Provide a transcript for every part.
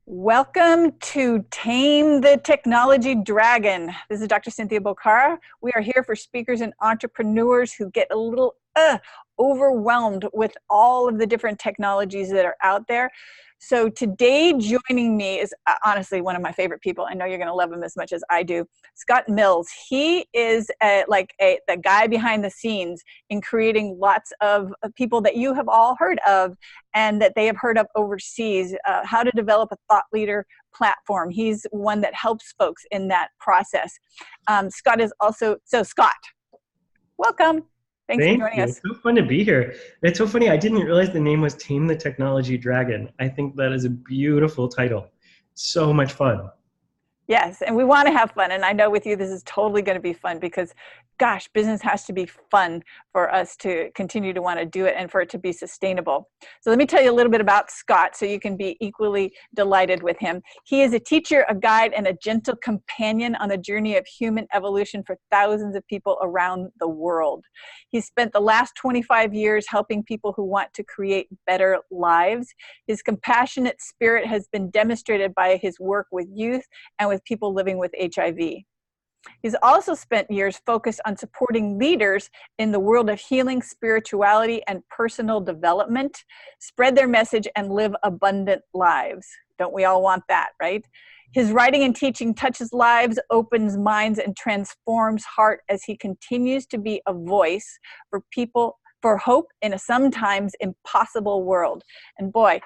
Welcome to Tame the Technology Dragon. This is Dr. Cynthia Boccara. We are here for speakers and entrepreneurs who get a little overwhelmed with all of the different technologies that are out there. So today joining me is honestly one of my favorite people. I know you're going to love him as much as I do. Scott Mills. He is the guy behind the scenes in creating lots of people that you have all heard of and that they have heard of overseas, how to develop a thought leader platform. He's one that helps folks in that process. Scott is also, so Scott, welcome. Thanks for Thank joining you. us. It's so fun to be here. It's so funny. I didn't realize the name was Tame the Technology Dragon. I think that is a beautiful title. So much fun. Yes, and we want to have fun. And I know with you, this is totally going to be fun because, gosh, business has to be fun for us to continue to want to do it and for it to be sustainable. So let me tell you a little bit about Scott so you can be equally delighted with him. He is a teacher, a guide, and a gentle companion on the journey of human evolution for thousands of people around the world. He's spent the last 25 years helping people who want to create better lives. His compassionate spirit has been demonstrated by his work with youth and with people living with HIV. He's also spent years focused on supporting leaders in the world of healing, spirituality, and personal development, spread their message, and live abundant lives. Don't we all want that, right? His writing and teaching touches lives, opens minds, and transforms heart as he continues to be a voice for people, for hope in a sometimes impossible world. And boy,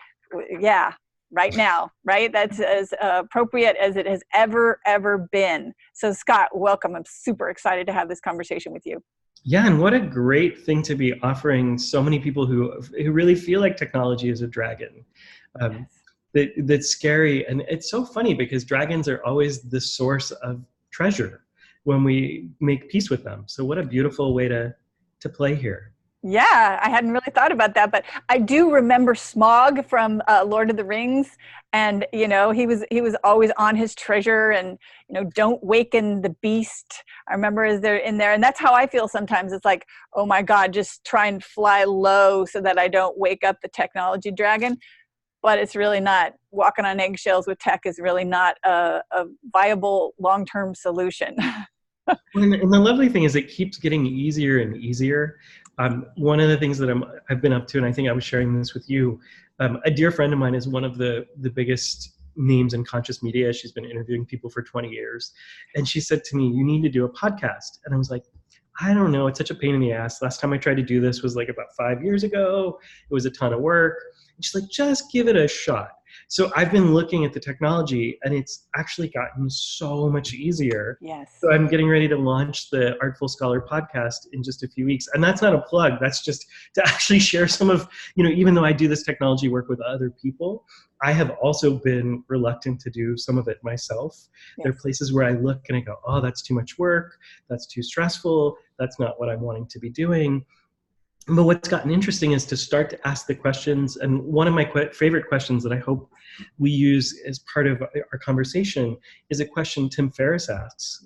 yeah, right now, right? That's as appropriate as it has ever been. So Scott, welcome. I'm super excited to have this conversation with you. Yeah, and what a great thing to be offering so many people who really feel like technology is a dragon. Um, Yes. that's scary. And it's so funny because dragons are always the source of treasure when we make peace with them. So what a beautiful way to play here. Yeah, I hadn't really thought about that, but I do remember Smog from Lord of the Rings, and he was always on his treasure, and don't waken the beast. I remember as they're in there, and that's how I feel sometimes. It's like, oh my God, just try and fly low so that I don't wake up the technology dragon. But it's really not. Walking on eggshells with tech is really not a viable long-term solution. And the lovely thing is it keeps getting easier and easier. One of the things that I've been up to, and I think I was sharing this with you, a dear friend of mine is one of the biggest names in conscious media. She's been interviewing people for 20 years. And she said to me, you need to do a podcast. And I was like, I don't know. It's such a pain in the ass. Last time I tried to do this was like about 5 years ago. It was a ton of work. And she's like, just give it a shot. So I've been looking at the technology and it's actually gotten so much easier. Yes. So I'm getting ready to launch the Artful Scholar podcast in just a few weeks. And that's not a plug. That's just to actually share some of, even though I do this technology work with other people, I have also been reluctant to do some of it myself. There are Yes. places where I look and I go, oh, that's too much work. That's too stressful. That's not what I'm wanting to be doing. But what's gotten interesting is to start to ask the questions. And one of my favorite questions that I hope we use as part of our conversation is a question Tim Ferriss asks,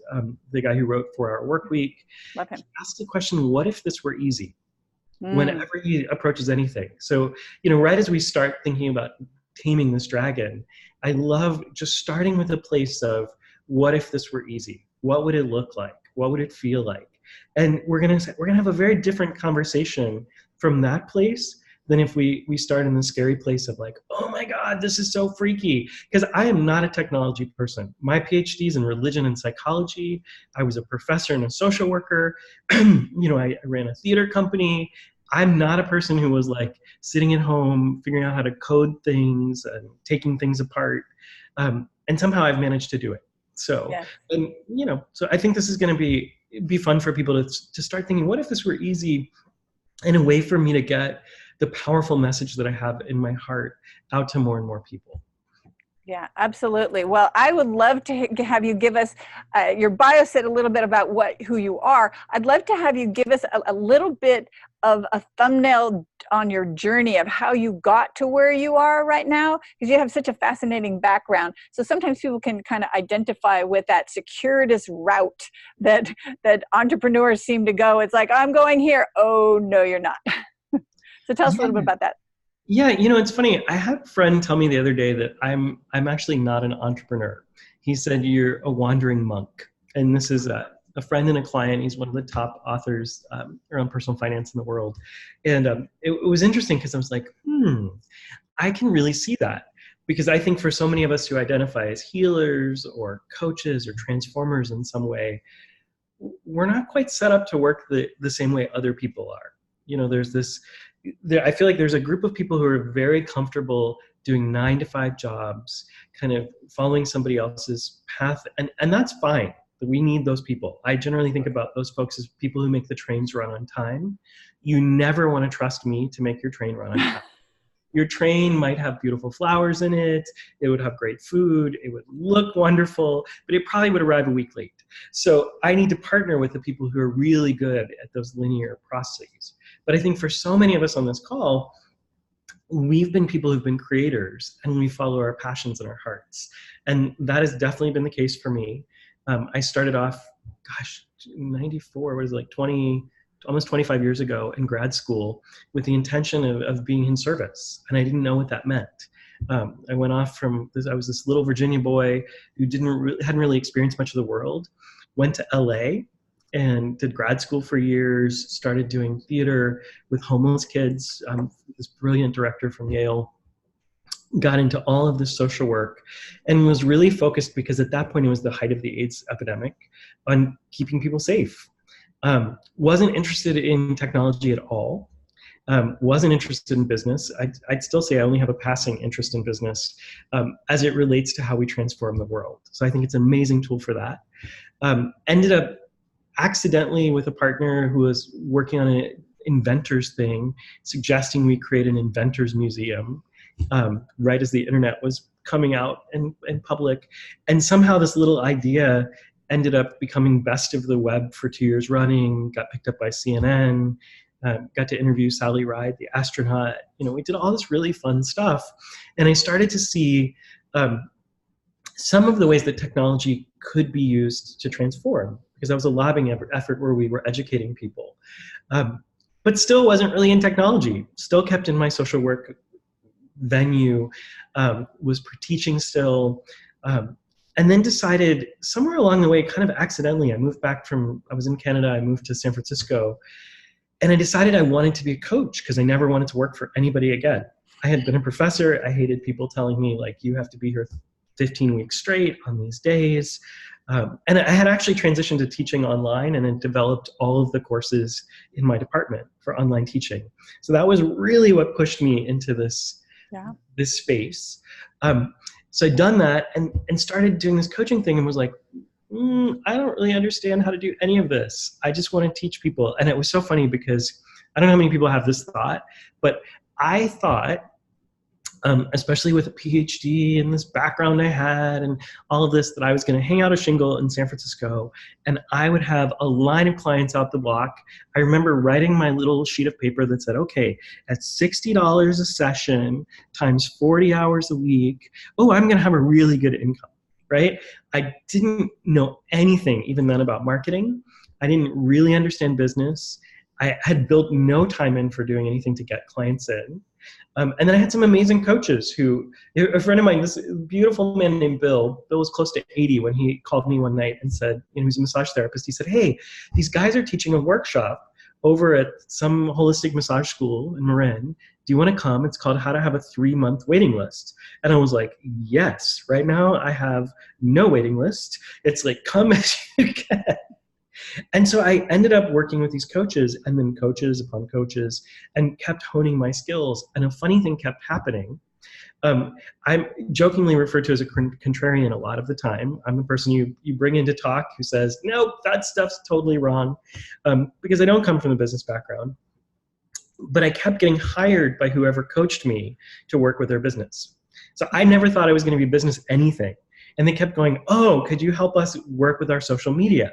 the guy who wrote 4 Hour Work Week. Love him. He asks the question, what if this were easy? Mm. Whenever he approaches anything. So, right as we start thinking about taming this dragon, I love just starting with a place of, what if this were easy? What would it look like? What would it feel like? And we're gonna have a very different conversation from that place than if we start in the scary place of like, oh my God, this is so freaky. Because I am not a technology person. My PhD is in religion and psychology. I was a professor and a social worker. I ran a theater company. I'm not a person who was like sitting at home, figuring out how to code things and taking things apart. And somehow I've managed to do it. So, Yes. and so I think this is going to be fun for people to start thinking, what if this were easy, and a way for me to get the powerful message that I have in my heart out to more and more people. Yeah, absolutely. Well, I would love to have you give us, your bio said a little bit about who you are. I'd love to have you give us a little bit of a thumbnail on your journey of how you got to where you are right now, because you have such a fascinating background. So sometimes people can kind of identify with that circuitous route that entrepreneurs seem to go. It's like, I'm going here. Oh, no, you're not. So tell us a little bit Yeah. about that. Yeah, it's funny. I had a friend tell me the other day that I'm actually not an entrepreneur. He said you're a wandering monk, and this is a friend and a client. He's one of the top authors around personal finance in the world, and it was interesting because I was like, I can really see that because I think for so many of us who identify as healers or coaches or transformers in some way, we're not quite set up to work the same way other people are. There's this, I feel like there's a group of people who are very comfortable doing 9 to 5 jobs, kind of following somebody else's path. And that's fine. We need those people. I generally think about those folks as people who make the trains run on time. You never want to trust me to make your train run on time. Your train might have beautiful flowers in it. It would have great food. It would look wonderful, but it probably would arrive a week late. So I need to partner with the people who are really good at those linear processes. But I think for so many of us on this call, we've been people who've been creators and we follow our passions and our hearts. And that has definitely been the case for me. I started off, 94, what is it, like 20, almost 25 years ago in grad school with the intention of being in service. And I didn't know what that meant. I went off from this, I was this little Virginia boy who hadn't really experienced much of the world, went to LA and did grad school for years, started doing theater with homeless kids. This brilliant director from Yale got into all of this social work and was really focused, because at that point it was the height of the AIDS epidemic, on keeping people safe. Wasn't interested in technology at all. Wasn't interested in business. I'd still say I only have a passing interest in business as it relates to how we transform the world. So I think it's an amazing tool for that. Ended up accidentally with a partner who was working on an inventors thing, suggesting we create an inventors museum right as the internet was coming out in public. And somehow this little idea ended up becoming best of the web for 2 years running, got picked up by CNN, got to interview Sally Ride, the astronaut. We did all this really fun stuff. And I started to see some of the ways that technology could be used to transform, because that was a lobbying effort where we were educating people. But still wasn't really in technology, still kept in my social work venue, was teaching still, and then decided somewhere along the way, kind of accidentally, I was in Canada, I moved to San Francisco, and I decided I wanted to be a coach because I never wanted to work for anybody again. I had been a professor. I hated people telling me, like, you have to be here 15 weeks straight on these days. And I had actually transitioned to teaching online and then developed all of the courses in my department for online teaching. So that was really what pushed me into this space. So I'd done that and started doing this coaching thing and was like, I don't really understand how to do any of this. I just want to teach people. And it was so funny because I don't know how many people have this thought, but I thought, especially with a PhD and this background I had and all of this, that I was going to hang out a shingle in San Francisco and I would have a line of clients out the block. I remember writing my little sheet of paper that said, okay, at $60 a session times 40 hours a week, I'm going to have a really good income, right? I didn't know anything even then about marketing. I didn't really understand business. I had built no time in for doing anything to get clients in. And then I had some amazing coaches a friend of mine, this beautiful man named Bill was close to 80 when he called me one night and said, he's a massage therapist. He said, hey, these guys are teaching a workshop over at some holistic massage school in Marin. Do you want to come? It's called How to Have a 3-Month Waiting List. And I was like, yes, right now I have no waiting list. It's like, come as you can. And so I ended up working with these coaches and then coaches upon coaches and kept honing my skills. And a funny thing kept happening. I'm jokingly referred to as a contrarian a lot of the time. I'm the person you bring in to talk who says, nope, that stuff's totally wrong, because I don't come from the business background. But I kept getting hired by whoever coached me to work with their business. So I never thought I was going to be business anything. And they kept going, could you help us work with our social media?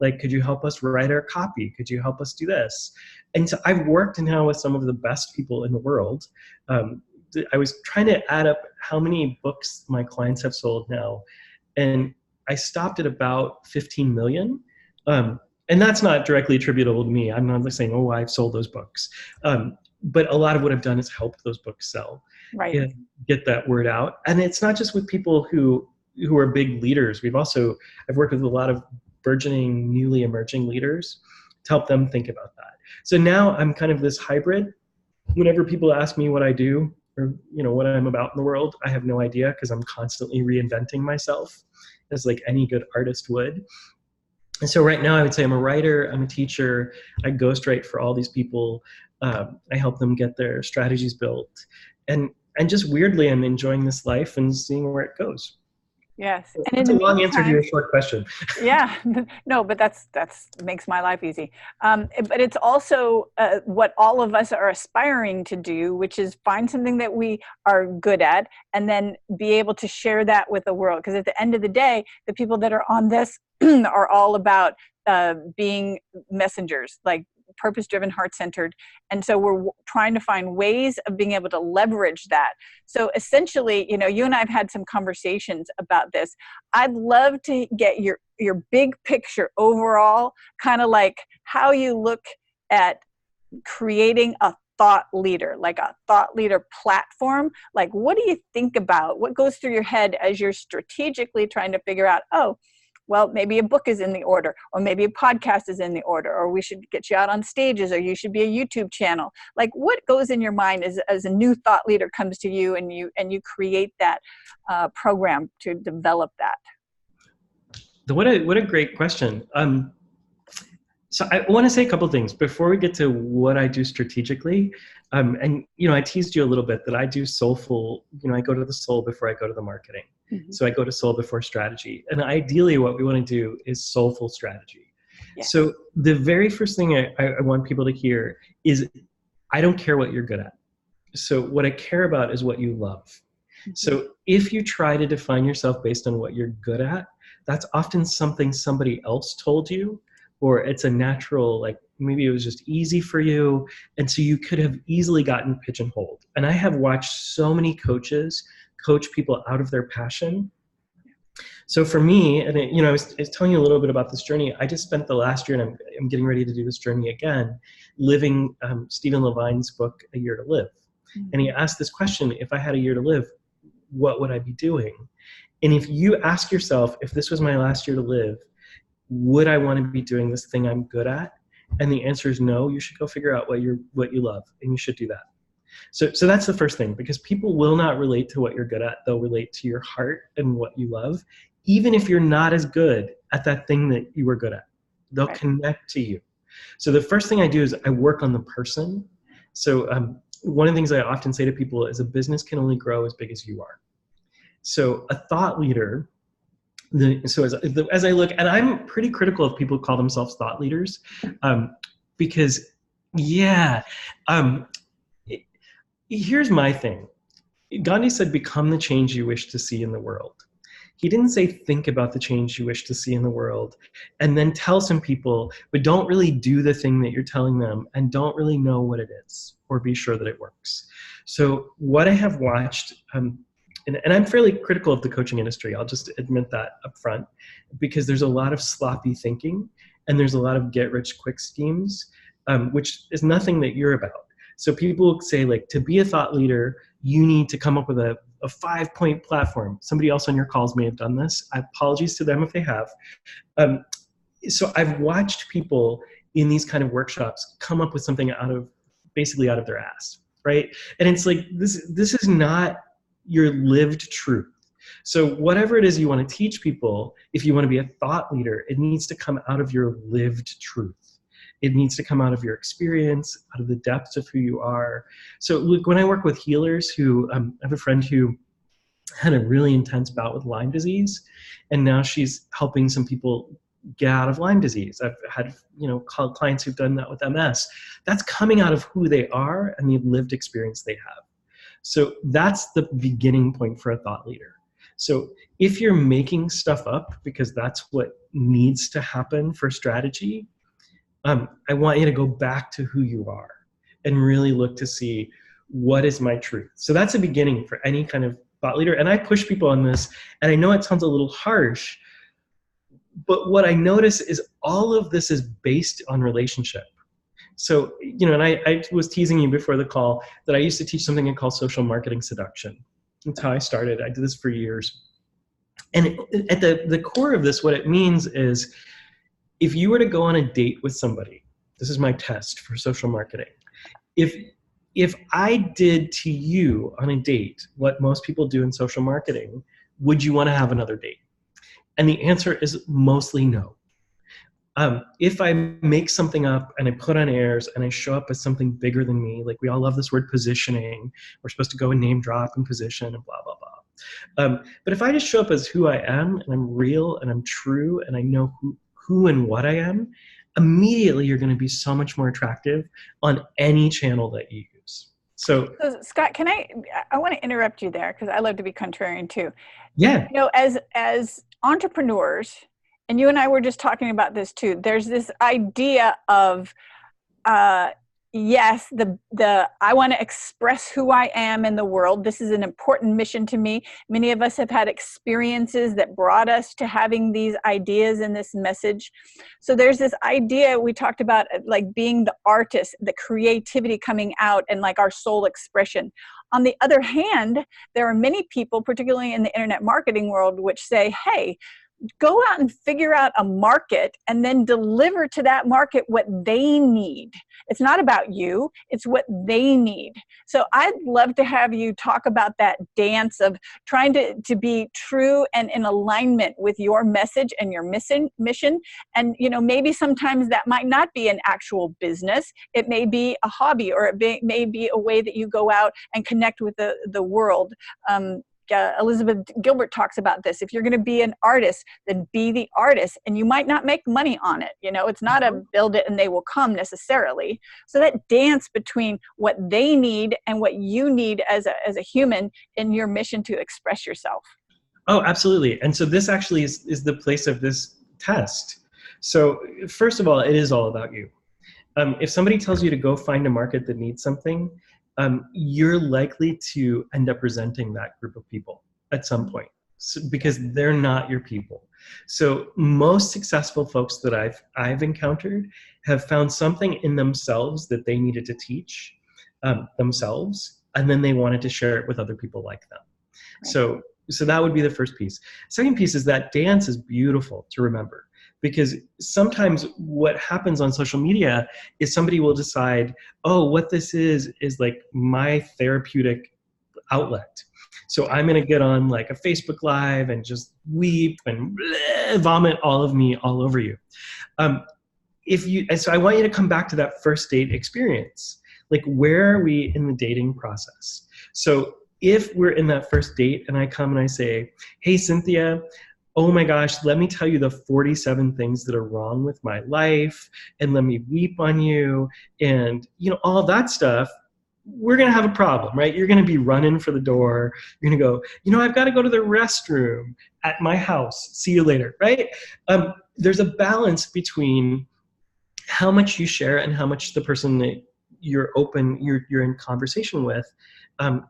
Like, could you help us write our copy? Could you help us do this? And so I've worked now with some of the best people in the world. I was trying to add up how many books my clients have sold now. And I stopped at about 15 million. And that's not directly attributable to me. I'm not saying, I've sold those books. but a lot of what I've done is help those books sell Right. and get that word out. And it's not just with people who are big leaders. I've worked with a lot of burgeoning, newly emerging leaders to help them think about that. So now I'm kind of this hybrid. Whenever people ask me what I do or what I'm about in the world, I have no idea because I'm constantly reinventing myself, as like any good artist would. And so right now I would say I'm a writer, I'm a teacher, I ghostwrite for all these people. I help them get their strategies built. And just weirdly, I'm enjoying this life and seeing where it goes. Yes. And in That's a the long answer to meantime, your short question. yeah, no, but that's makes my life easy. But it's also what all of us are aspiring to do, which is find something that we are good at, and then be able to share that with the world. Because at the end of the day, the people that are on this are all about being messengers, like purpose-driven, heart-centered, and so we're trying to find ways of being able to leverage that. So essentially, you and I have had some conversations about this. I'd love to get your big picture overall, kind of like how you look at creating a thought leader, like a thought leader platform. Like, what do you think about? What goes through your head as you're strategically trying to figure out, oh, well, maybe a book is in the order, or maybe a podcast is in the order, or we should get you out on stages, or you should be a YouTube channel. Like, what goes in your mind as a new thought leader comes to you and you create that program to develop that? What a great question. So I want to say a couple of things before we get to what I do strategically. And I teased you a little bit that I do soulful. I go to the soul before I go to the marketing. Mm-hmm. So I go to soul before strategy. And ideally, what we want to do is soulful strategy. Yes. So the very first thing I want people to hear is, I don't care what you're good at. So what I care about is what you love. Mm-hmm. So if you try to define yourself based on what you're good at, that's often something somebody else told you, or it's a natural, like maybe it was just easy for you. And so you could have easily gotten pigeonholed. And I have watched so many coaches coach people out of their passion. So for me, and I was telling you a little bit about this journey. I just spent the last year, and I'm getting ready to do this journey again, living Stephen Levine's book, A Year to Live. Mm-hmm. And he asked this question: if I had a year to live, what would I be doing? And if you ask yourself, if this was my last year to live, would I want to be doing this thing I'm good at? And the answer is no. You should go figure out what you love, and you should do that. So that's the first thing, because people will not relate to what you're good at. They'll relate to your heart and what you love, even if you're not as good at that thing that you were good at. They'll connect to you. So the first thing I do is I work on the person. So one of the things I often say to people is a business can only grow as big as you are. So a thought leader, so as I look, and I'm pretty critical of people who call themselves thought leaders, because here's my thing. Gandhi said, become the change you wish to see in the world. He didn't say think about the change you wish to see in the world and then tell some people, but don't really do the thing that you're telling them and don't really know what it is or be sure that it works. So what I have watched, and I'm fairly critical of the coaching industry, I'll just admit that up front, because there's a lot of sloppy thinking and there's a lot of get-rich-quick schemes, which is nothing that you're about. So people say, like, to be a thought leader, you need to come up with a 5-point platform. Somebody else on your calls may have done this. Apologies to them if they have. So I've watched people in these kind of workshops come up with something basically out of their ass, right? And it's like, this is not your lived truth. So whatever it is you want to teach people, if you want to be a thought leader, it needs to come out of your lived truth. It needs to come out of your experience, out of the depths of who you are. So look, when I work with healers I have a friend who had a really intense bout with Lyme disease, and now she's helping some people get out of Lyme disease. I've had, clients who've done that with MS. That's coming out of who they are and the lived experience they have. So that's the beginning point for a thought leader. So if you're making stuff up because that's what needs to happen for strategy, I want you to go back to who you are and really look to see, what is my truth? So that's a beginning for any kind of thought leader. And I push people on this, and I know it sounds a little harsh, but what I notice is all of this is based on relationship. So, and I was teasing you before the call that I used to teach something called social marketing seduction. That's how I started. I did this for years. And at the core of this, what it means is if you were to go on a date with somebody, this is my test for social marketing. If I did to you on a date what most people do in social marketing, would you want to have another date? And the answer is mostly no. If I make something up and I put on airs and I show up as something bigger than me, like we all love this word positioning, we're supposed to go and name drop and position and blah, blah, blah. But if I just show up as who I am and I'm real and I'm true and I know who and what I am, immediately you're going to be so much more attractive on any channel that you use. So Scott, I want to interrupt you there because I love to be contrarian too. Yeah. As entrepreneurs, and you and I were just talking about this too, there's this idea of, yes, I want to express who I am in the world. This is an important mission to me. Many of us have had experiences that brought us to having these ideas and this message. So there's this idea we talked about, like being the artist, the creativity coming out and like our soul expression. On the other hand, there are many people, particularly in the internet marketing world, which say, hey, go out and figure out a market and then deliver to that market what they need. It's not about you, it's what they need. So I'd love to have you talk about that dance of trying to be true and in alignment with your message and your mission. And maybe sometimes that might not be an actual business. It may be a hobby, or it may be a way that you go out and connect with the world. Elizabeth Gilbert talks about this. If you're going to be an artist, then be the artist, and you might not make money on it. It's not a build it and they will come necessarily. So that dance between what they need and what you need as a human in your mission to express yourself. Oh, absolutely. And so this actually is the place of this test. So first of all, it is all about you. If somebody tells you to go find a market that needs something, you're likely to end up resenting that group of people at some point, because they're not your people. So most successful folks that I've encountered have found something in themselves that they needed to teach themselves, and then they wanted to share it with other people like them. Right. So that would be the first piece. Second piece is that dance is beautiful to remember. Because sometimes what happens on social media is somebody will decide, oh, what this is like my therapeutic outlet. So I'm going to get on like a Facebook Live and just weep and vomit all of me all over you. So I want you to come back to that first date experience. Like, where are we in the dating process? So if we're in that first date and I come and I say, hey, Cynthia, oh my gosh, let me tell you the 47 things that are wrong with my life, and let me weep on you, and all that stuff, we're going to have a problem, right? You're going to be running for the door. You're going to go, I've got to go to the restroom at my house. See you later, right? There's a balance between how much you share and how much the person that you're in conversation with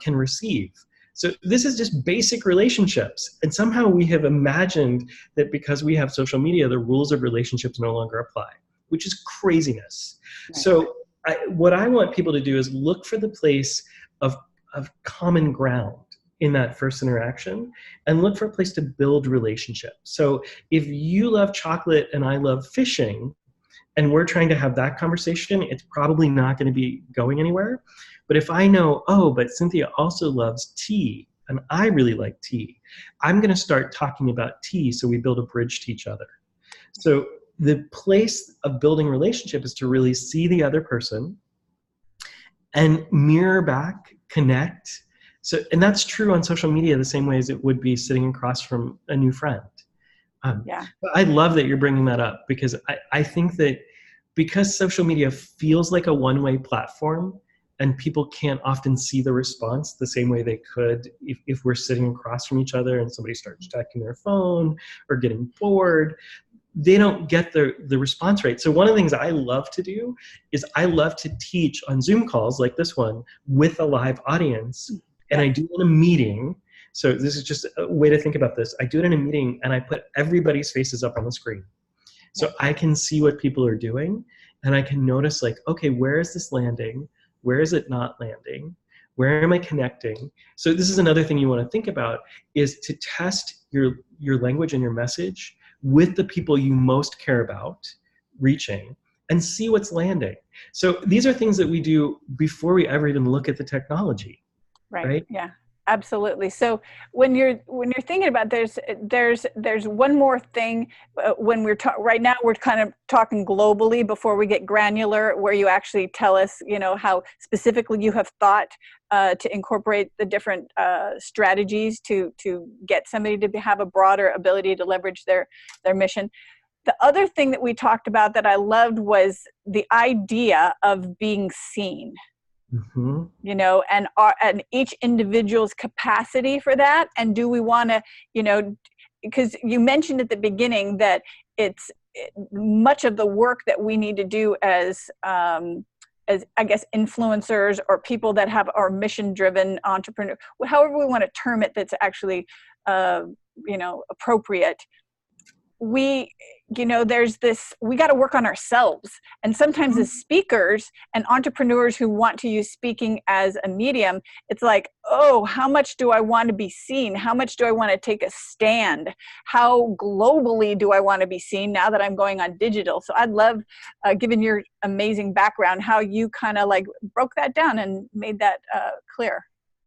can receive. So this is just basic relationships. And somehow we have imagined that because we have social media, the rules of relationships no longer apply, which is craziness. Right. So what I want people to do is look for the place of common ground in that first interaction, and look for a place to build relationship. So if you love chocolate and I love fishing, and we're trying to have that conversation, it's probably not going to be going anywhere. But if I know, oh, but Cynthia also loves tea, and I really like tea, I'm going to start talking about tea so we build a bridge to each other. So the place of building relationship is to really see the other person and mirror back, connect. So, and that's true on social media the same way as it would be sitting across from a new friend. Yeah. I love that you're bringing that up, because I think that because social media feels like a one-way platform, and people can't often see the response the same way they could if we're sitting across from each other and somebody starts checking their phone or getting bored, they don't get the response rate. So one of the things I love to do is I love to teach on Zoom calls like this one with a live audience, and I do it in a meeting. So this is just a way to think about this. I do it in a meeting and I put everybody's faces up on the screen. So I can see what people are doing. and I can notice like, okay, where is this landing? Where is it not landing? Where am I connecting? So this is another thing you want to think about, is to test your language and your message with the people you most care about reaching, and see what's landing. So these are things that we do before we ever even look at the technology, Right. right? Yeah. Absolutely. So when you're thinking about, there's one more thing, when right now we're kind of talking globally before we get granular, where you actually tell us, how specifically you have thought to incorporate the different strategies to get somebody to have a broader ability to leverage their mission. The other thing that we talked about that I loved was the idea of being seen. Mm-hmm. And each individual's capacity for that. And do we want to, because you mentioned at the beginning that it's much of the work that we need to do as I guess influencers, or people that are mission driven entrepreneur, however we want to term it, that's actually appropriate. There's this, we got to work on ourselves. And sometimes as speakers and entrepreneurs who want to use speaking as a medium, it's like, oh, how much do I want to be seen? How much do I want to take a stand? How globally do I want to be seen now that I'm going on digital? So I'd love, given your amazing background, how you kind of like broke that down and made that clear.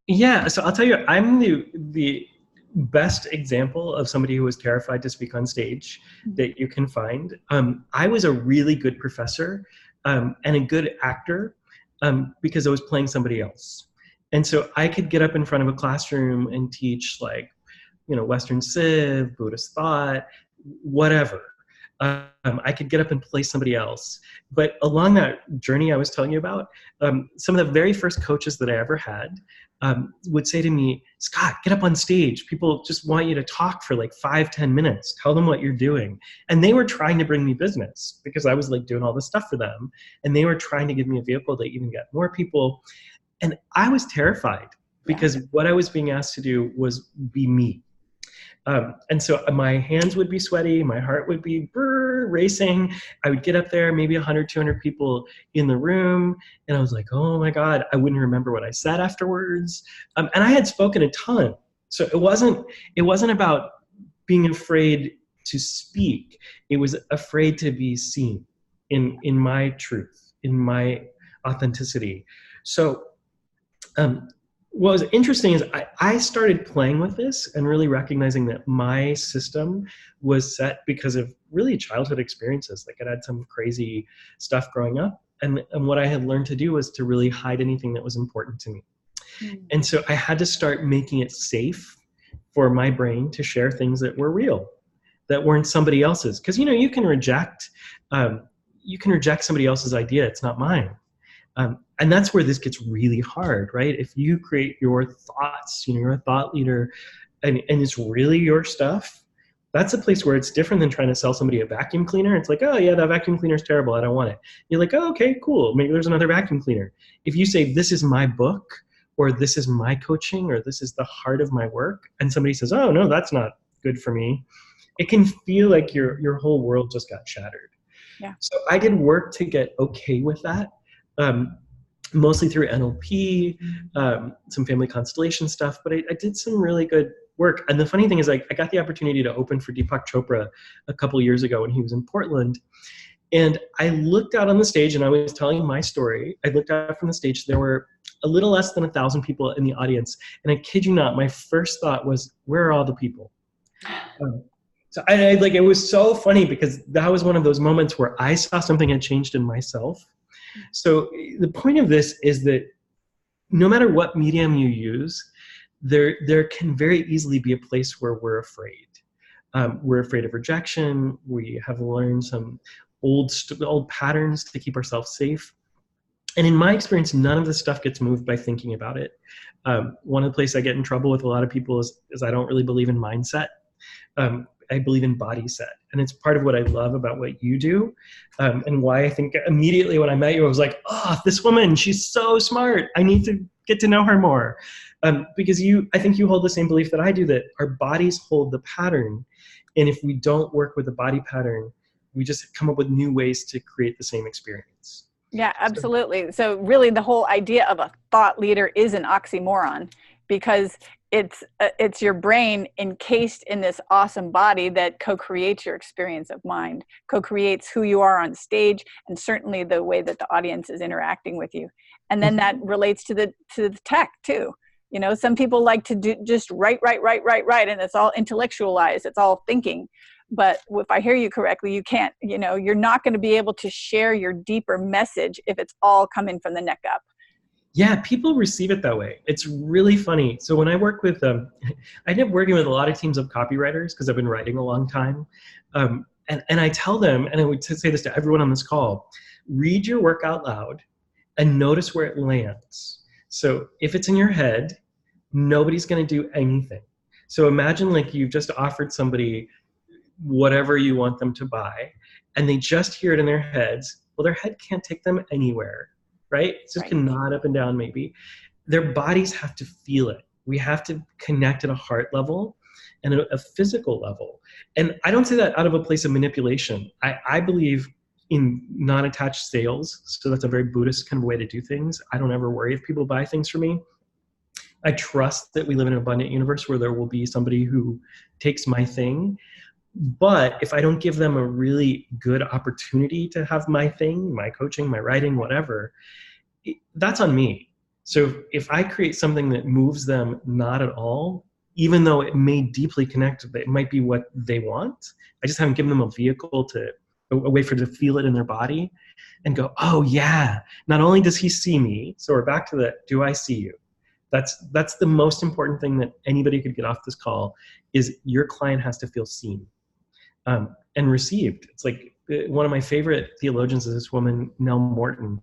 Yeah, so I'll tell you, I'm the best example of somebody who was terrified to speak on stage that you can find. I was a really good professor and a good actor because I was playing somebody else. And so I could get up in front of a classroom and teach like, Western Civ, Buddhist thought, whatever. I could get up and play somebody else. But along that journey I was telling you about, some of the very first coaches that I ever had would say to me, Scott, get up on stage. People just want you to talk for like 5-10 minutes. Tell them what you're doing. And they were trying to bring me business because I was like doing all this stuff for them. And they were trying to give me a vehicle to even get more people. And I was terrified because what I was being asked to do was be me. And so my hands would be sweaty, my heart would be racing. I would get up there, maybe 100, 200 people in the room. And I was like, oh my God, I wouldn't remember what I said afterwards. And I had spoken a ton. So it wasn't about being afraid to speak. It was afraid to be seen in my truth, in my authenticity. So what was interesting is I started playing with this and really recognizing that my system was set because of really childhood experiences. Like I had some crazy stuff growing up. And what I had learned to do was to really hide anything that was important to me. And so I had to start making it safe for my brain to share things that were real, that weren't somebody else's. Because, you can reject somebody else's idea. It's not mine. And that's where this gets really hard, right? If you create your thoughts, you're a thought leader, and it's really your stuff, that's a place where it's different than trying to sell somebody a vacuum cleaner. It's like, oh yeah, that vacuum cleaner is terrible. I don't want it. You're like, oh, okay, cool. Maybe there's another vacuum cleaner. If you say, this is my book, or this is my coaching, or this is the heart of my work, and somebody says, oh no, that's not good for me, it can feel like your whole world just got shattered. Yeah. So I did work to get okay with that. Mostly through NLP, some family constellation stuff, but I did some really good work. And the funny thing is I got the opportunity to open for Deepak Chopra a couple of years ago when he was in Portland. And I looked out on the stage and I was telling my story. I looked out from the stage. There were a little less than 1,000 people in the audience. And I kid you not, my first thought was, where are all the people? So it was so funny because that was one of those moments where I saw something had changed in myself. So the point of this is that no matter what medium you use, there can very easily be a place where we're afraid. We're afraid of rejection. We have learned some old patterns to keep ourselves safe. And in my experience, none of this stuff gets moved by thinking about it. One of the places I get in trouble with a lot of people is I don't really believe in mindset. I believe in body set. And it's part of what I love about what you do, and why I think immediately when I met you, I was like, oh, this woman, she's so smart. I need to get to know her more. Because I think you hold the same belief that I do, that our bodies hold the pattern. And if we don't work with the body pattern, we just come up with new ways to create the same experience. Yeah, absolutely. So really the whole idea of a thought leader is an oxymoron, because it's your brain encased in this awesome body that co-creates your experience of mind, co-creates who you are on stage, and certainly the way that the audience is interacting with you. And then that relates to the tech too. You know, some people like to do just write, and it's all intellectualized, it's all thinking. But if I hear you correctly, you can't, you know, you're not going to be able to share your deeper message if it's all coming from the neck up. Yeah, people receive it that way. It's really funny. So when I work with, I end up working with a lot of teams of copywriters because I've been writing a long time. And I tell them, and I would say this to everyone on this call, read your work out loud and notice where it lands. So if it's in your head, nobody's going to do anything. So imagine like you've just offered somebody whatever you want them to buy, and they just hear it in their heads. Well, their head can't take them anywhere, right? It's just can nod up and down maybe. Their bodies have to feel it. We have to connect at a heart level and a physical level. And I don't say that out of a place of manipulation. I believe in non-attached sales. So that's a very Buddhist kind of way to do things. I don't ever worry if people buy things from me. I trust that we live in an abundant universe where there will be somebody who takes my thing. But if I don't give them a really good opportunity to have my thing, my coaching, my writing, whatever, that's on me. So if I create something that moves them not at all, even though it may deeply connect, it might be what they want, I just haven't given them a vehicle a way for them to feel it in their body and go, oh yeah, not only does he see me, so we're back to the, do I see you? That's the most important thing that anybody could get off this call is your client has to feel seen. And received. It's like one of my favorite theologians is this woman, Nell Morton,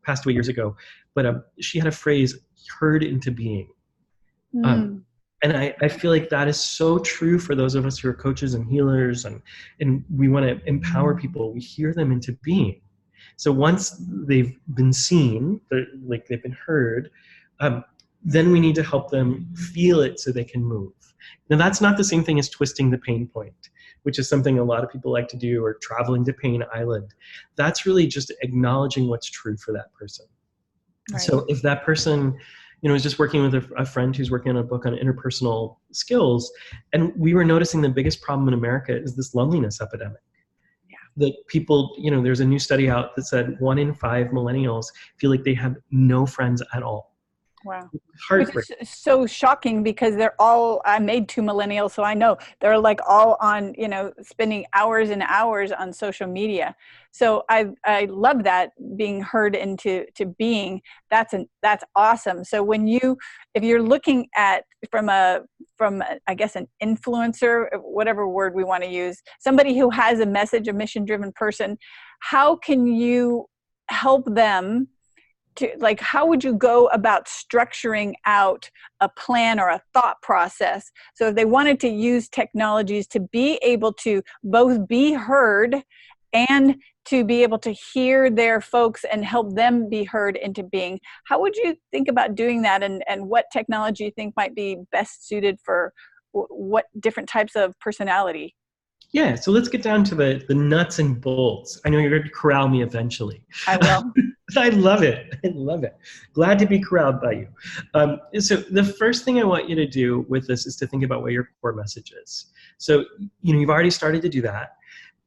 passed away years ago, but she had a phrase, heard into being. And I feel like that is so true for those of us who are coaches and healers, and we want to empower people. We hear them into being. So once they've been seen, like they've been heard, then we need to help them feel it so they can move. Now that's not the same thing as twisting the pain point, which is something a lot of people like to do, or traveling to Pain Island. That's really just acknowledging what's true for that person. Right. So if that person, you know, is just working with a friend who's working on a book on interpersonal skills, and we were noticing the biggest problem in America is this loneliness epidemic. Yeah. That people, you know, there's a new study out that said 1 in 5 millennials feel like they have no friends at all. Wow. Which is so shocking because they're all, I made 2 millennials, so I know they're like all on, you know, spending hours and hours on social media. So I love that, being heard into being. That's awesome. So if you're looking at from I guess an influencer, whatever word we want to use, somebody who has a message, a mission-driven person, how can you help them? Like, how would you go about structuring out a plan or a thought process? So if they wanted to use technologies to be able to both be heard and to be able to hear their folks and help them be heard into being, how would you think about doing that? And what technology you think might be best suited for what different types of personality? Yeah, so let's get down to the nuts and bolts. I know you're going to corral me eventually. I will. I love it. I love it. Glad to be corralled by you. So the first thing I want you to do with this is to think about what your core message is. So, you know, you've already started to do that.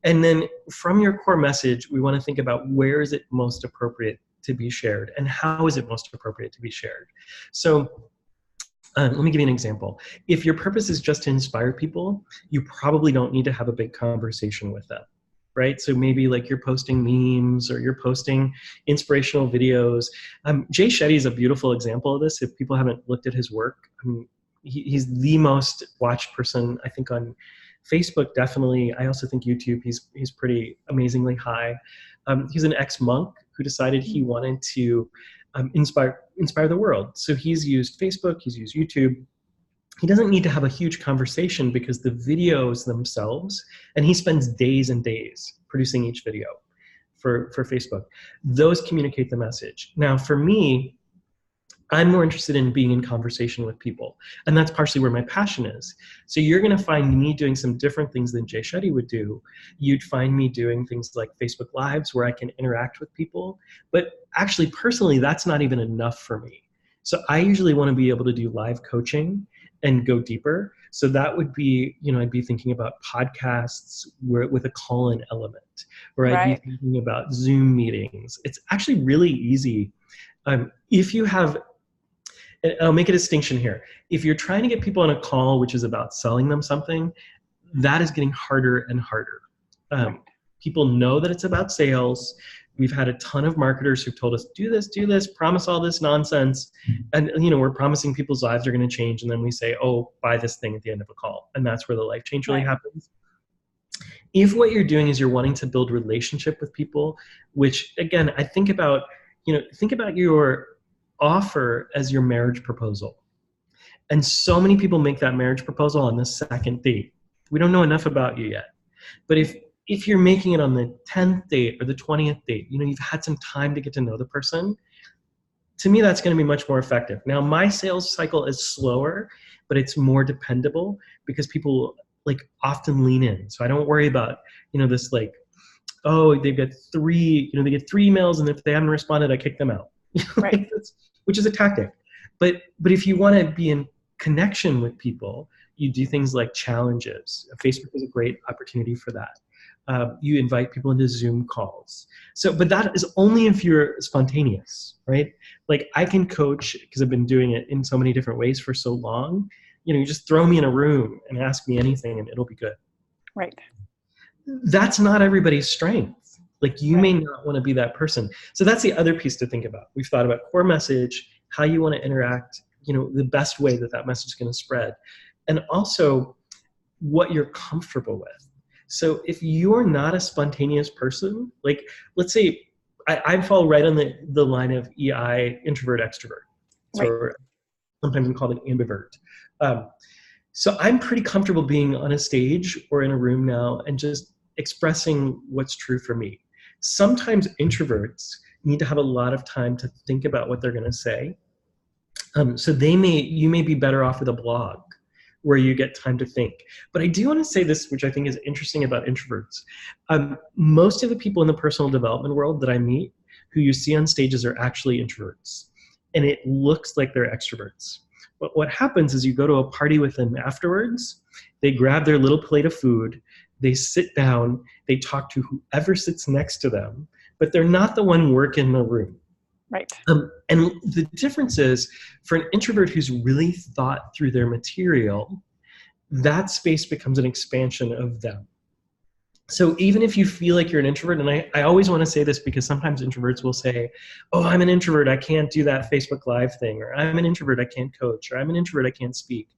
And then from your core message, we want to think about where is it most appropriate to be shared and how is it most appropriate to be shared. So let me give you an example. If your purpose is just to inspire people, you probably don't need to have a big conversation with them, right? So maybe like you're posting memes or you're posting inspirational videos. Jay Shetty is a beautiful example of this. If people haven't looked at his work, I mean, he's the most watched person, I think, on Facebook, definitely. I also think YouTube, he's pretty amazingly high. He's an ex-monk who decided he wanted to inspire the world. So he's used Facebook, he's used YouTube. He doesn't need to have a huge conversation because the videos themselves, and he spends days and days producing each video for Facebook, those communicate the message. Now for me, I'm more interested in being in conversation with people. And that's partially where my passion is. So you're going to find me doing some different things than Jay Shetty would do. You'd find me doing things like Facebook Lives where I can interact with people. But actually, personally, that's not even enough for me. So I usually want to be able to do live coaching and go deeper. So that would be, I'd be thinking about podcasts with a call-in element, or I'd be Right. thinking about Zoom meetings. It's actually really easy. If you have, I'll make a distinction here. If you're trying to get people on a call, which is about selling them something, that is getting harder and harder. Right. People know that it's about sales. We've had a ton of marketers who've told us, do this, promise all this nonsense. And, we're promising people's lives are going to change. And then we say, oh, buy this thing at the end of a call. And that's where the life change really Right. happens. If what you're doing is you're wanting to build relationship with people, which again, I think about, think about your offer as your marriage proposal. And so many people make that marriage proposal on the second date. We don't know enough about you yet. But if you're making it on the 10th date or the 20th date, you've had some time to get to know the person. To me, that's going to be much more effective. Now, my sales cycle is slower, but it's more dependable because people often lean in. So I don't worry about, this oh, they've got three, they get 3 emails, and if they haven't responded, I kick them out. Right. Which is a tactic. But if you want to be in connection with people, you do things like challenges. Facebook is a great opportunity for that. You invite people into Zoom calls. But that is only if you're spontaneous, right? Like I can coach because I've been doing it in so many different ways for so long. You just throw me in a room and ask me anything and it'll be good. Right. That's not everybody's strength. You Right. may not want to be that person. So that's the other piece to think about. We've thought about core message, how you want to interact, the best way that message is going to spread, and also what you're comfortable with. So if you're not a spontaneous person, let's say I fall right on the line of EI, introvert, extrovert. Right. So sometimes I'm called an ambivert. So I'm pretty comfortable being on a stage or in a room now and just expressing what's true for me. Sometimes introverts need to have a lot of time to think about what they're going to say. So you may be better off with a blog where you get time to think. But I do want to say this, which I think is interesting about introverts. Most of the people in the personal development world that I meet who you see on stages are actually introverts. And it looks like they're extroverts. But what happens is you go to a party with them afterwards, they grab their little plate of food, they sit down, they talk to whoever sits next to them, but they're not the one working the room. Right. And the difference is, for an introvert who's really thought through their material, that space becomes an expansion of them. So even if you feel like you're an introvert, and I always want to say this because sometimes introverts will say, oh, I'm an introvert, I can't do that Facebook Live thing, or I'm an introvert, I can't coach, or I'm an introvert, I can't speak.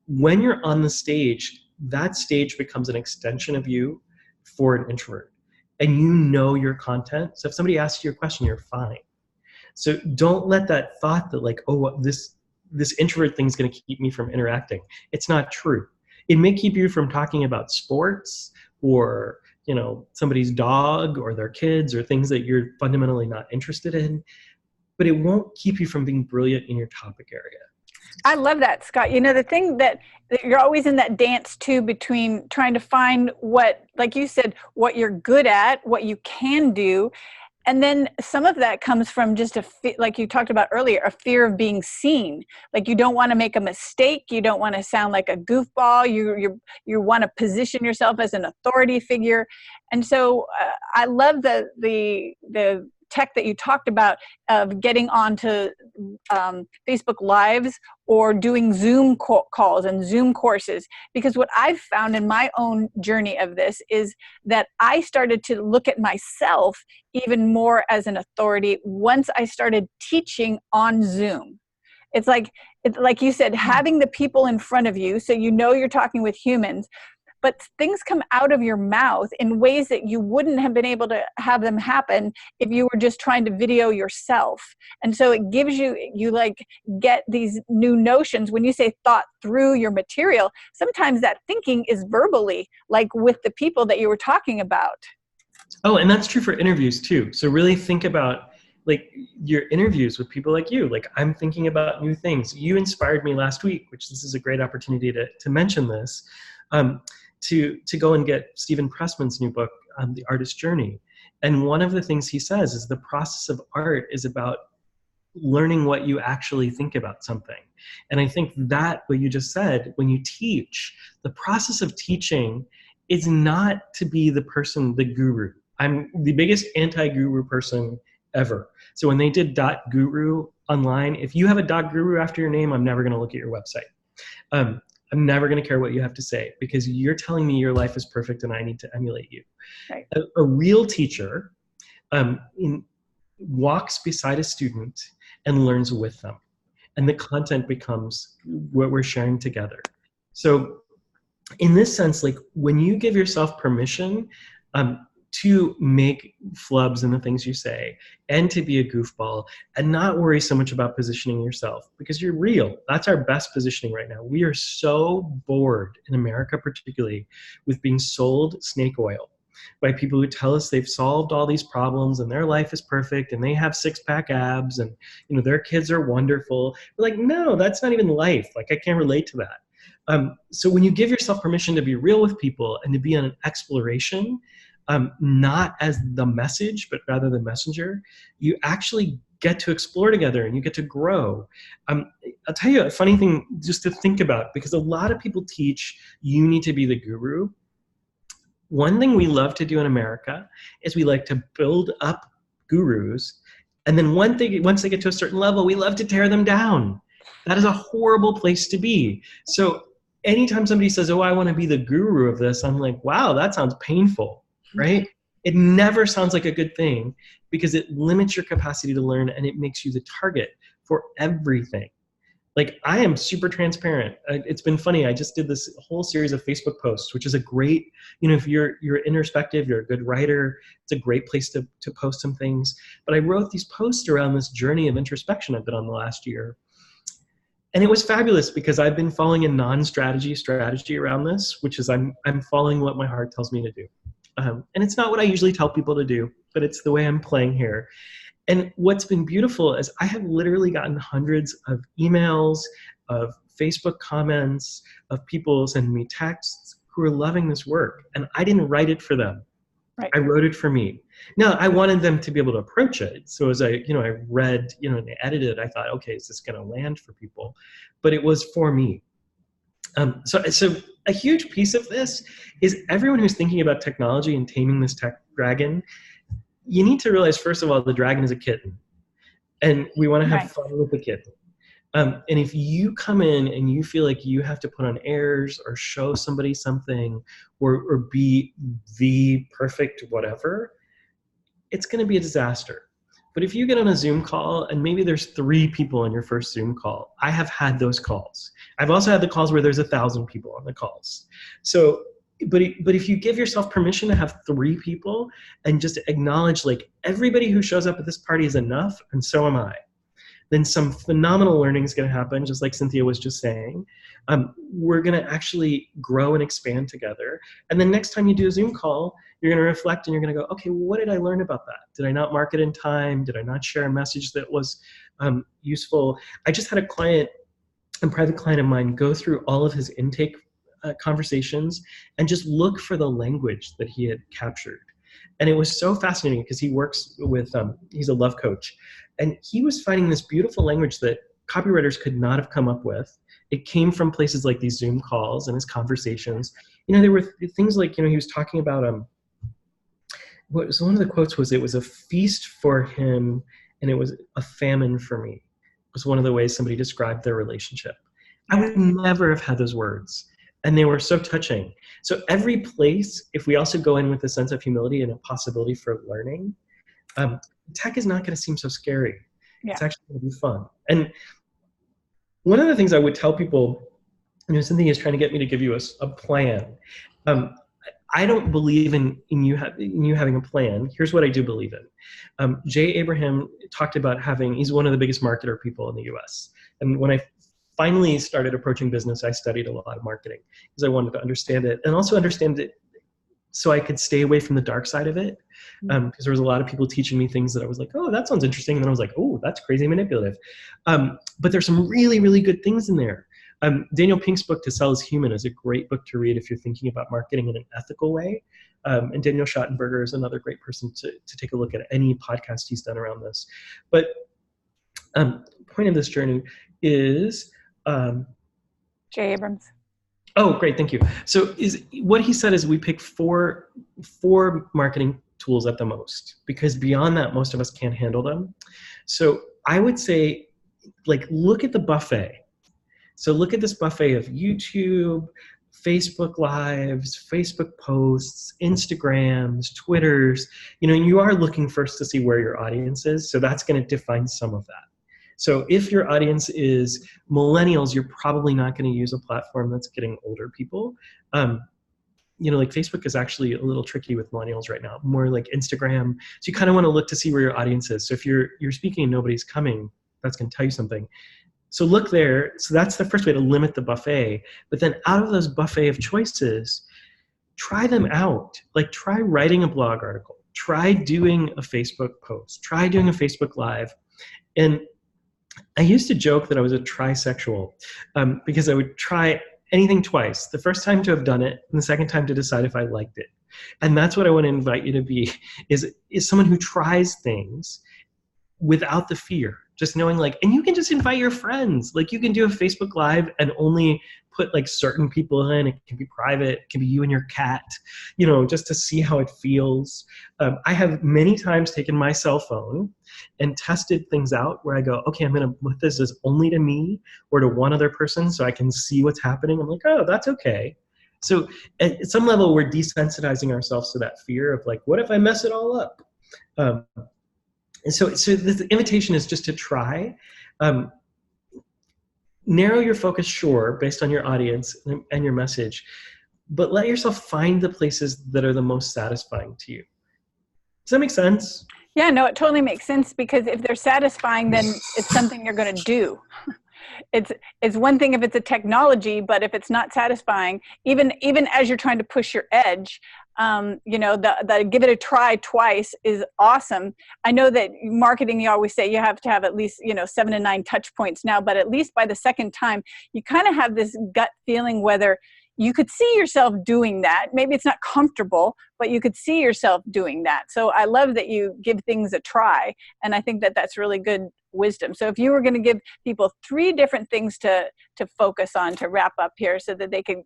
When you're on the stage, that stage becomes an extension of you for an introvert. And you know your content. So if somebody asks you a question, you're fine. So don't let that thought that oh, this introvert thing is going to keep me from interacting. It's not true. It may keep you from talking about sports or somebody's dog or their kids or things that you're fundamentally not interested in, but it won't keep you from being brilliant in your topic area. I love that, Scott. The thing that you're always in that dance too between trying to find what, like you said, what you're good at, what you can do. And then some of that comes from just like you talked about earlier, a fear of being seen. Like you don't want to make a mistake. You don't want to sound like a goofball. You want to position yourself as an authority figure. And so I love the tech that you talked about of getting onto Facebook Lives or doing Zoom calls and Zoom courses. Because what I've found in my own journey of this is that I started to look at myself even more as an authority once I started teaching on Zoom. It's like you said, having the people in front of you so you're talking with humans, but things come out of your mouth in ways that you wouldn't have been able to have them happen if you were just trying to video yourself. And so it gives you get these new notions. When you say thought through your material, sometimes that thinking is verbally, like with the people that you were talking about. Oh, and that's true for interviews too. So really think about like your interviews with people like you. Like, I'm thinking about new things. You inspired me last week, which this is a great opportunity to mention this, to go and get Stephen Pressman's new book, The Artist's Journey. And one of the things he says is the process of art is about learning what you actually think about something. And I think that what you just said, when you teach, the process of teaching is not to be the person, the guru. I'm the biggest anti-guru person ever. So when they did .guru online, if you have a .guru after your name, I'm never going to look at your website. I'm never going to care what you have to say, because you're telling me your life is perfect and I need to emulate you. Right. A real teacher walks beside a student and learns with them. And the content becomes what we're sharing together. So in this sense, like, when you give yourself permission to make flubs in the things you say, and to be a goofball, and not worry so much about positioning yourself, because you're real. That's our best positioning right now. We are so bored, in America particularly, with being sold snake oil by people who tell us they've solved all these problems and their life is perfect and they have six-pack abs and, you know, their kids are wonderful. We're like, no, that's not even life. Like, I can't relate to that. So when you give yourself permission to be real with people and to be on an exploration, not as the message, but rather the messenger, you actually get to explore together and you get to grow. I'll tell you a funny thing just to think about, because a lot of people teach you need to be the guru. One thing we love to do in America is we like to build up gurus, and then once they get to a certain level, we love to tear them down. That is a horrible place to be. So anytime somebody says, oh, I want to be the guru of this, I'm like, wow, that sounds painful, right? It never sounds like a good thing, because it limits your capacity to learn and it makes you the target for everything. Like, I am super transparent. It's been funny. I just did this whole series of Facebook posts, which is a great, you know, if you're introspective, you're a good writer, it's a great place to post some things. But I wrote these posts around this journey of introspection I've been on the last year. And it was fabulous, because I've been following a strategy around this, which is I'm following what my heart tells me to do. And it's not what I usually tell people to do, but it's the way I'm playing here. And what's been beautiful is I have literally gotten hundreds of emails, of Facebook comments, of people sending me texts who are loving this work. And I didn't write it for them. Right. I wrote it for me. Now, I wanted them to be able to approach it. So as I read, and I edited, I thought, okay, is this going to land for people? But it was for me. So a huge piece of this is everyone who's thinking about technology and taming this tech dragon, you need to realize, first of all, the dragon is a kitten, and we want to have fun with the kitten. And if you come in and you feel like you have to put on airs or show somebody something or be the perfect whatever, it's going to be a disaster. But if you get on a Zoom call and maybe there's 3 people on your first Zoom call, I have had those calls. I've also had the calls where there's 1,000 people on the calls. So, but if you give yourself permission to have 3 people and just acknowledge, like, everybody who shows up at this party is enough, and so am I, then some phenomenal learning is going to happen, just like Cynthia was just saying. We're going to actually grow and expand together. And then next time you do a Zoom call, you're going to reflect and you're going to go, okay, what did I learn about that? Did I not market in time? Did I not share a message that was useful? I just had a private client of mine, go through all of his intake conversations and just look for the language that he had captured. And it was so fascinating, because he works with, he's a love coach, and he was finding this beautiful language that copywriters could not have come up with. It came from places like these Zoom calls and his conversations. There were things like, he was talking about, what was one of the quotes was, it was a feast for him and it was a famine for me, was one of the ways somebody described their relationship. I would never have had those words. And they were so touching. So every place, if we also go in with a sense of humility and a possibility for learning, tech is not going to seem so scary. Yeah. It's actually going to be fun. And one of the things I would tell people, Cynthia is trying to get me to give you a plan. I don't believe in you having a plan. Here's what I do believe in. Jay Abraham talked about he's one of the biggest marketer people in the US. And when I finally started approaching business, I studied a lot of marketing because I wanted to understand it, and also understand it so I could stay away from the dark side of it. Because there was a lot of people teaching me things that I was like, oh, that sounds interesting. And then I was like, oh, that's crazy manipulative. But there's some really, really good things in there. Daniel Pink's book, To Sell is Human, is a great book to read if you're thinking about marketing in an ethical way. And Daniel Schattenberger is another great person to take a look at any podcast he's done around this. But point of this journey is... Jay Abrams. Oh, great, thank you. So what he said is we pick four marketing tools at the most, because beyond that, most of us can't handle them. So I would say, like, look at the buffet. So look at this buffet of YouTube, Facebook Lives, Facebook posts, Instagrams, Twitters, and you are looking first to see where your audience is. So that's going to define some of that. So if your audience is millennials, you're probably not going to use a platform that's getting older people. Like Facebook is actually a little tricky with millennials right now, more like Instagram. So you kind of want to look to see where your audience is. So if you're speaking and nobody's coming, that's going to tell you something. So look there. So that's the first way to limit the buffet. But then out of those buffet of choices, try them out. Like, try writing a blog article. Try doing a Facebook post. Try doing a Facebook Live. And I used to joke that I was a trisexual because I would try anything twice. The first time to have done it, and the second time to decide if I liked it. And that's what I want to invite you to be, is someone who tries things without the fear. Just knowing, like, and you can just invite your friends. Like, you can do a Facebook Live and only put like certain people in. It can be private. It can be you and your cat, just to see how it feels. I have many times taken my cell phone and tested things out where I go, okay, I'm going to put this as only to me or to one other person so I can see what's happening. I'm like, oh, that's okay. So at some level, we're desensitizing ourselves to that fear of, like, what if I mess it all up? And so the invitation is just to try. Narrow your focus, sure, based on your audience and your message, but let yourself find the places that are the most satisfying to you. Does that make sense? Yeah, no, it totally makes sense, because if they're satisfying, then it's something you're going to do. It's one thing if it's a technology, but if it's not satisfying, even as you're trying to push your edge, the give it a try twice is awesome. I know that marketing, you always say you have to have at least 7 to 9 touch points now, but at least by the second time, you kind of have this gut feeling whether you could see yourself doing that. Maybe it's not comfortable, but you could see yourself doing that. So I love that you give things a try, and I think that that's really good wisdom. So if you were going to give people 3 different things to focus on to wrap up here so that they can,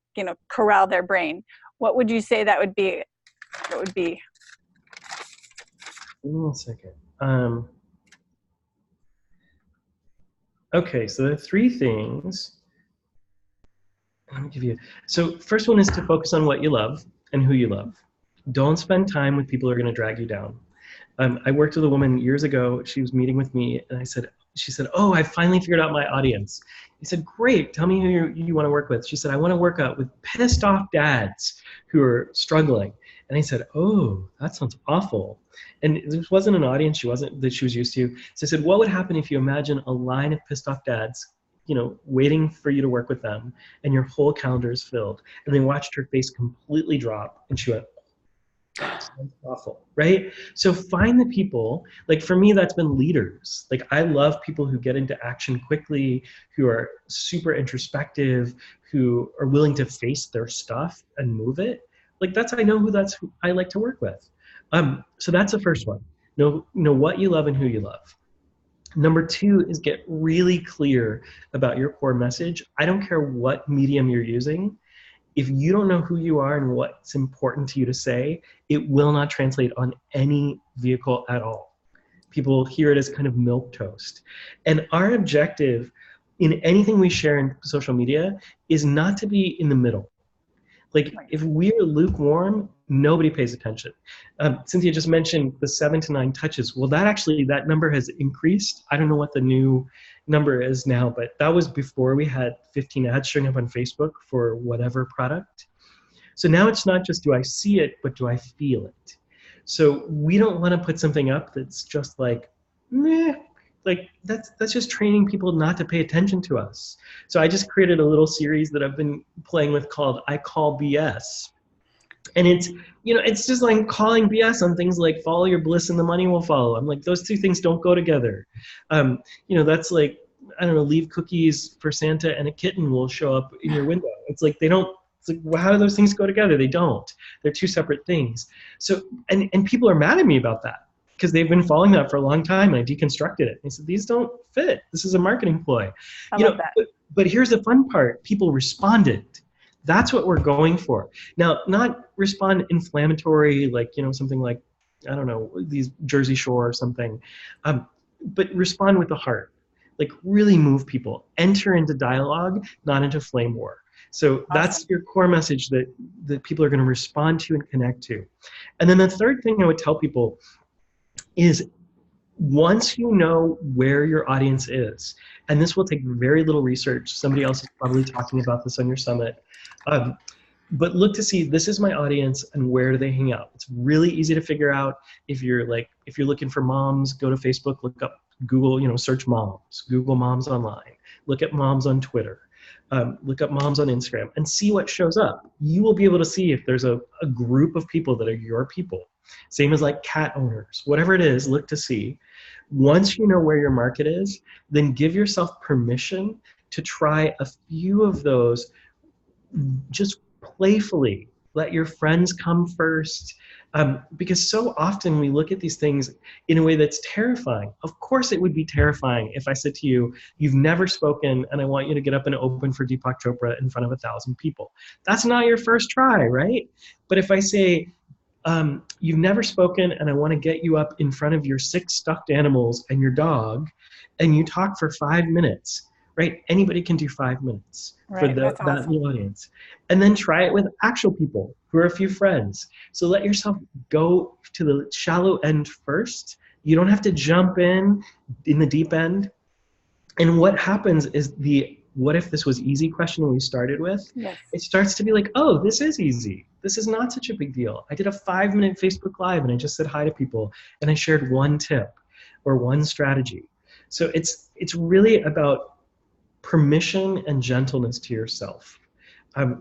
corral their brain, what would you say that would be? What would be? Give me 1 second. Okay, so the 3 things. Let me give you. So first one is to focus on what you love and who you love. Don't spend time with people who are going to drag you down. I worked with a woman years ago. She was meeting with me, and she said, oh, I finally figured out my audience. I said, great, tell me who you want to work with. She said, I want to work out with pissed off dads who are struggling. And I said, oh, that sounds awful. And this wasn't an audience she was used to. So I said, what would happen if you imagine a line of pissed off dads, waiting for you to work with them, and your whole calendar is filled? And they watched her face completely drop, and she went, that sounds awful, right? So find the people, like for me, that's been leaders. Like, I love people who get into action quickly, who are super introspective, who are willing to face their stuff and move it. Like, that's who I like to work with. So that's the first one. Know what you love and who you love. Number 2 is get really clear about your core message. I don't care what medium you're using. If you don't know who you are and what's important to you to say, it will not translate on any vehicle at all. People hear it as kind of milquetoast. And our objective in anything we share in social media is not to be in the middle. Like, if we're lukewarm, nobody pays attention. Cynthia just mentioned the 7 to 9 touches. Well, that number has increased. I don't know what the new number is now, but that was before we had 15 ads showing up on Facebook for whatever product. So now it's not just do I see it, but do I feel it? So we don't want to put something up that's just like, meh. Like, that's just training people not to pay attention to us. So I just created a little series that I've been playing with called I Call BS. And it's, it's just like calling BS on things like follow your bliss and the money will follow. I'm like, those two things don't go together. That's like, I don't know, leave cookies for Santa and a kitten will show up in your window. It's like, they don't, it's like, well, how do those things go together? They don't. They're two separate things. So, and people are mad at me about that because they've been following that for a long time. And I deconstructed it. I said, these don't fit. This is a marketing ploy. I love that. But here's the fun part. People responded. That's what we're going for. Now, not respond inflammatory, like, something like, I don't know, these Jersey Shore or something, but respond with the heart. Like, really move people. Enter into dialogue, not into flame war. So awesome. That's your core message that people are going to respond to and connect to. And then the third thing I would tell people is, once you know where your audience is, and this will take very little research, somebody else is probably talking about this on your summit, but look to see, this is my audience and where do they hang out. It's really easy to figure out. If you're looking for moms, go to Facebook, look up Google, search moms, Google moms online, look at moms on Twitter, look up moms on Instagram and see what shows up. You will be able to see if there's a group of people that are your people. Same as like cat owners, whatever it is, look to see. Once you know where your market is, then give yourself permission to try a few of those just playfully. Let your friends come first. Because so often we look at these things in a way that's terrifying. Of course it would be terrifying if I said to you, you've never spoken and I want you to get up and open for Deepak Chopra in front of 1,000 people. That's not your first try, right? But if I say, you've never spoken and I want to get you up in front of your 6 stuffed animals and your dog, and you talk for 5 minutes, right? Anybody can do 5 minutes for that new audience. And then try it with actual people who are a few friends. So let yourself go to the shallow end first. You don't have to jump in the deep end. And what happens is the what if this was easy question we started with, yes. It starts to be like, oh, this is easy. This is not such a big deal. I did a 5-minute Facebook Live and I just said hi to people and I shared one tip or one strategy. So it's really about permission and gentleness to yourself.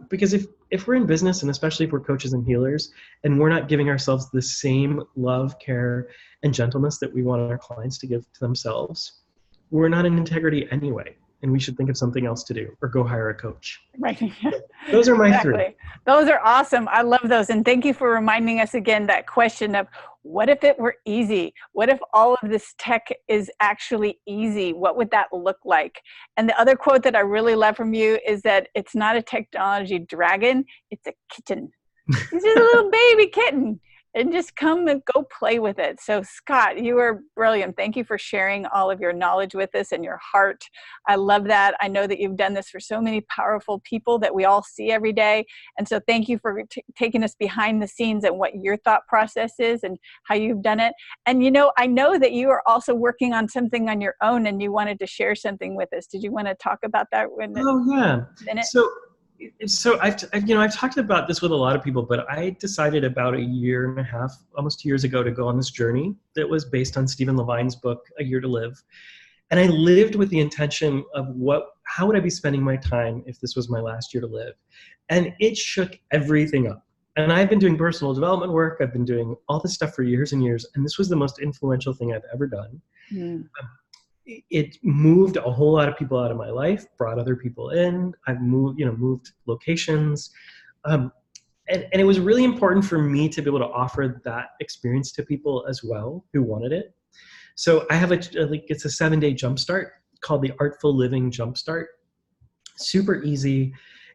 Because if we're in business, and especially if we're coaches and healers, and we're not giving ourselves the same love, care, and gentleness that we want our clients to give to themselves, we're not in integrity anyway. And we should think of something else to do or go hire a coach. Right. Those are my 3. Those are awesome. I love those. And thank you for reminding us again that question of, what if it were easy? What if all of this tech is actually easy? What would that look like? And the other quote that I really love from you is that it's not a technology dragon, it's a kitten. It's just a little baby kitten. And just come and go play with it. So Scott, you are brilliant. Thank you for sharing all of your knowledge with us and your heart. I love that. I know that you've done this for so many powerful people that we all see every day. And so thank you for taking us behind the scenes and what your thought process is and how you've done it. And I know that you are also working on something on your own and you wanted to share something with us. Did you want to talk about that in a minute? So I've talked about this with a lot of people, but I decided about 1.5 years, almost 2 years ago, to go on this journey that was based on Stephen Levine's book, A Year to Live. And I lived with the intention of how would I be spending my time if this was my last year to live? And it shook everything up. And I've been doing personal development work. I've been doing all this stuff for years and years. And this was the most influential thing I've ever done. Mm. It moved a whole lot of people out of my life, brought other people in. I've moved locations. And it was really important for me to be able to offer that experience to people as well who wanted it. So I have it's a 7-day jumpstart called the Artful Living Jumpstart. Super easy.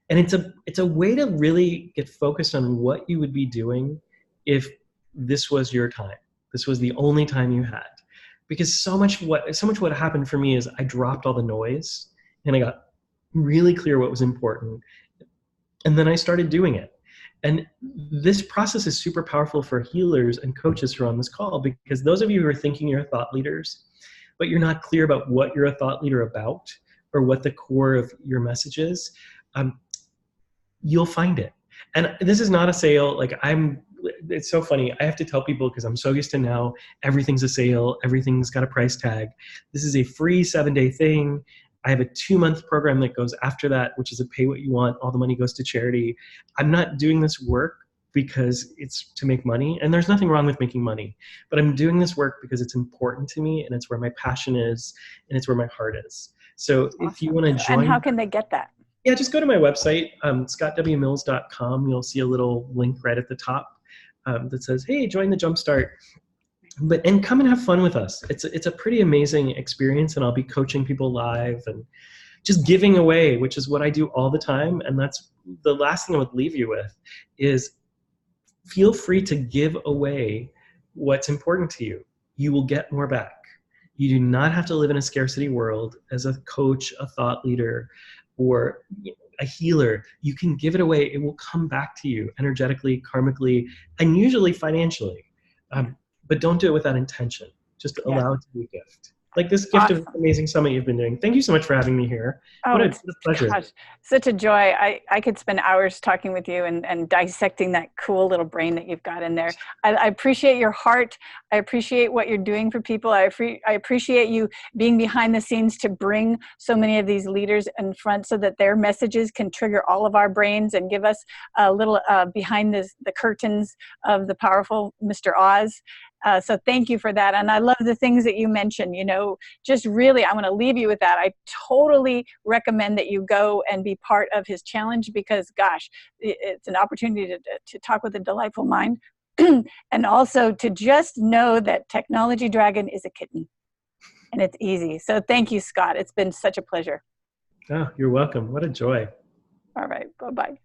And it's a way to really get focused on what you would be doing if this was your time. This was the only time you had. Because so much what happened for me is I dropped all the noise and I got really clear what was important. And then I started doing it. And this process is super powerful for healers and coaches who are on this call, because those of you who are thinking you're thought leaders, but you're not clear about what you're a thought leader about or what the core of your message is, you'll find it. And this is not a sale. It's so funny. I have to tell people, because I'm so used to now everything's a sale, everything's got a price tag. This is a free 7-day thing. I have a 2-month program that goes after that, which is a pay what you want. All the money goes to charity. I'm not doing this work because it's to make money, and there's nothing wrong with making money, but I'm doing this work because it's important to me and it's where my passion is and it's where my heart is. So if you Awesome. want to And join, how can they get that? yeah, just go to my website, scottwmills.com. You'll see a little link right at the top that says, hey, join the Jumpstart. And come and have fun with us. It's a pretty amazing experience, and I'll be coaching people live and just giving away, which is what I do all the time. And that's the last thing I would leave you with is feel free to give away what's important to you. You will get more back. You do not have to live in a scarcity world as a coach, a thought leader, or a healer. You can give it away. It will come back to you energetically, karmically, and usually financially. But don't do it without intention. Just Yeah. allow it to be a gift. Like this gift of Awesome. this amazing summit you've been doing. Thank you so much for having me here. Oh, What a it's, pleasure. gosh, such a joy. I could spend hours talking with you and dissecting that cool little brain that you've got in there. I appreciate your heart. I appreciate what you're doing for people. I appreciate you being behind the scenes to bring so many of these leaders in front so that their messages can trigger all of our brains and give us a little behind the curtains of the powerful Mr. Oz. So thank you for that. And I love the things that you mentioned, just really, I want to leave you with that. I totally recommend that you go and be part of his challenge because, gosh, it's an opportunity to talk with a delightful mind. And also to just know that Technology Dragon is a kitten and it's easy. So thank you, Scott. It's been such a pleasure. Oh, you're welcome. What a joy. All right. Bye-bye.